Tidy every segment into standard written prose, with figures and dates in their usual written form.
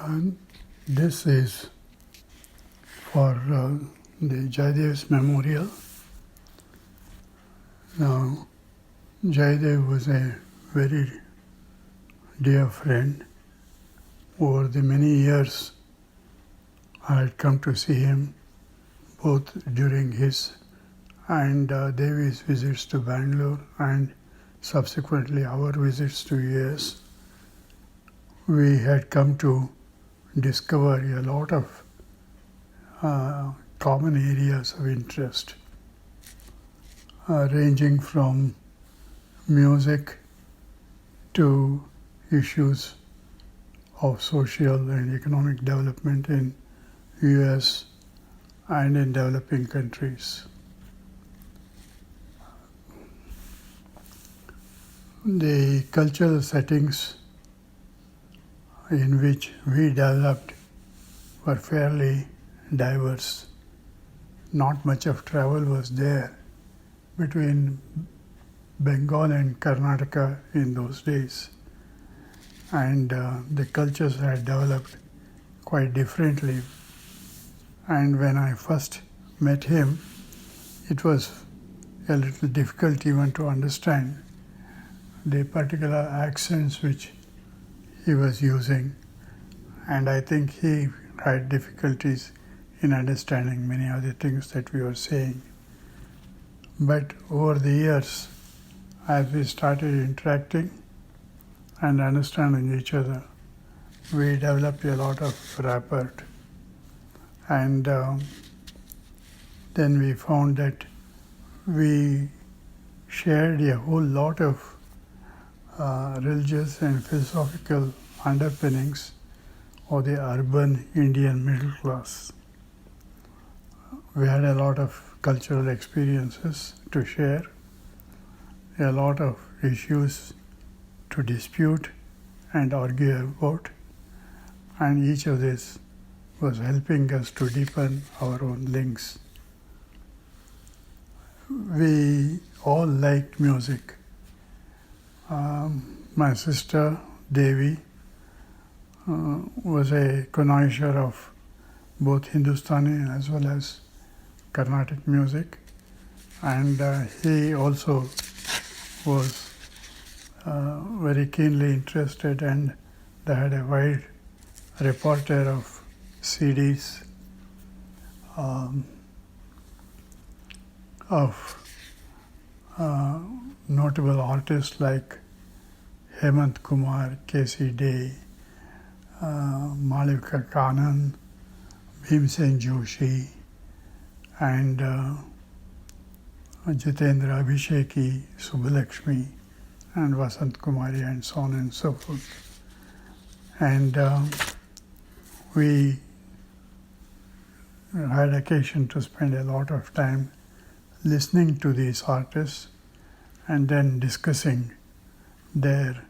And this is for the Jaydev's memorial. Now, Jaydev was a very dear friend. Over the many years, I had come to see him both during his and Devi's visits to Bangalore and subsequently our visits to US. We had come to discover a lot of common areas of interest, ranging from music to issues of social and economic development in US and in developing countries. The cultural settings in which we developed were fairly diverse. Not much of travel was there between Bengal and Karnataka in those days. And the cultures had developed quite differently. And when I first met him, it was a little difficult even to understand the particular accents which he was using. And I think he had difficulties in understanding many of the things that we were saying. But over the years, as we started interacting and understanding each other, we developed a lot of rapport. And then we found that we shared a whole lot of religious and philosophical underpinnings of the urban Indian middle class. We had a lot of cultural experiences to share, a lot of issues to dispute and argue about, and each of this was helping us to deepen our own links. We all liked music. My sister Devi was a connoisseur of both Hindustani as well as Carnatic music, and he also was very keenly interested, and they had a wide repertoire of CDs of notable artists like Hemant Kumar, K.C. Day, Malvika Kannan, Bhimsen Joshi, and Jitendra Abhisheki, Subbalakshmi, and Vasant Kumari, and so on and so forth. And we had occasion to spend a lot of time listening to these artists and then discussing their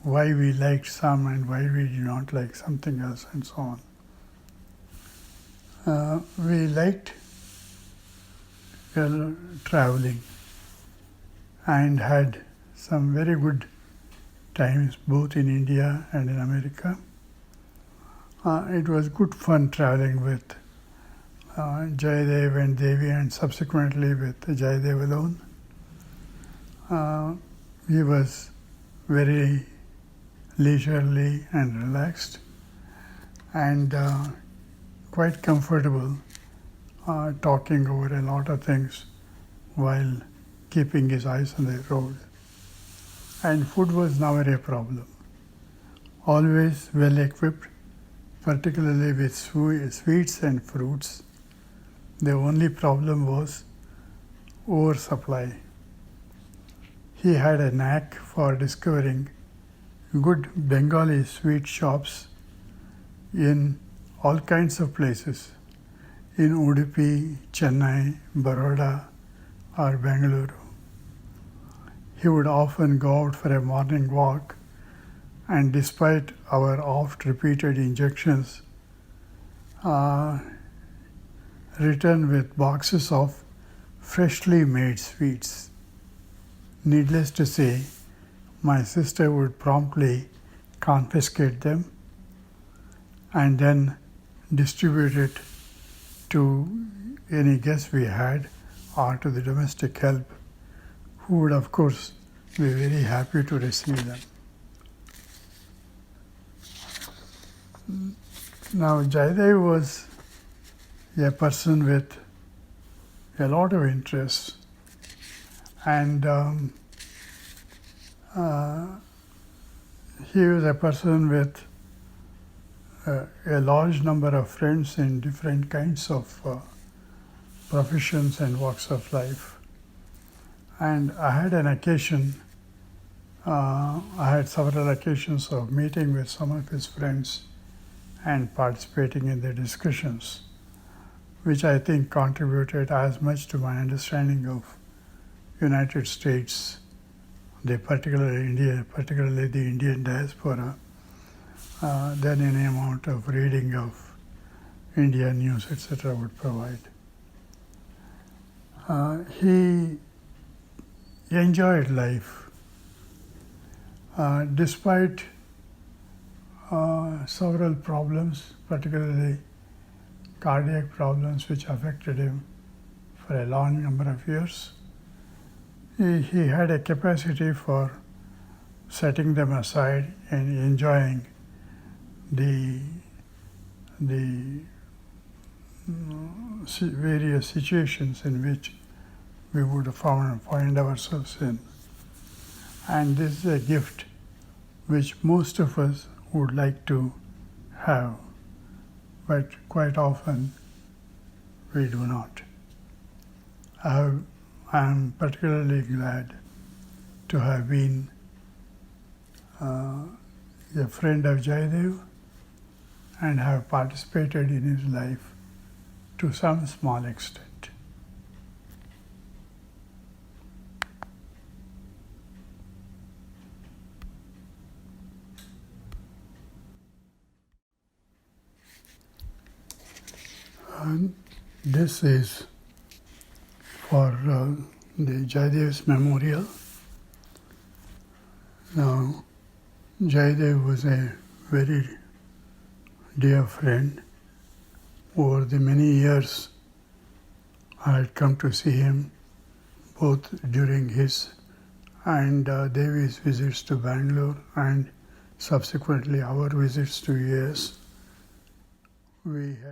why we liked some and why we did not like something else and so on. We liked traveling and had some very good times both in India and in America. It was good fun traveling with Jaydev and Devi, and subsequently with Jaydev alone. He was very leisurely and relaxed and quite comfortable talking over a lot of things while keeping his eyes on the road. And food was never a problem. Always well equipped, particularly with sweets and fruits. The only problem was oversupply. He had a knack for discovering good Bengali sweet shops in all kinds of places, in Udupi, Chennai, Baroda, or Bengaluru. He would often go out for a morning walk, and despite our oft-repeated injunctions, return with boxes of freshly made sweets. Needless to say, my sister would promptly confiscate them and then distribute it to any guests we had or to the domestic help, who would of course be very happy to receive them. Now Jaidev was a person with a lot of interests, and he was a person with a large number of friends in different kinds of professions and walks of life. And I had several occasions of meeting with some of his friends and participating in their discussions, which I think contributed as much to my understanding of United States, particularly the Indian diaspora, than any amount of reading of India news, etc. would provide. He enjoyed life despite several problems, particularly cardiac problems which affected him for a long number of years. He had a capacity for setting them aside and enjoying the various situations in which we would find ourselves in. And this is a gift which most of us would like to have, but quite often we do not. I am particularly glad to have been a friend of Jaidev and have participated in his life to some small extent. And this is for the Jaidev's memorial. Now, Jaidev was a very dear friend. Over the many years, I had come to see him both during his and Devi's visits to Bangalore and subsequently our visits to US. We had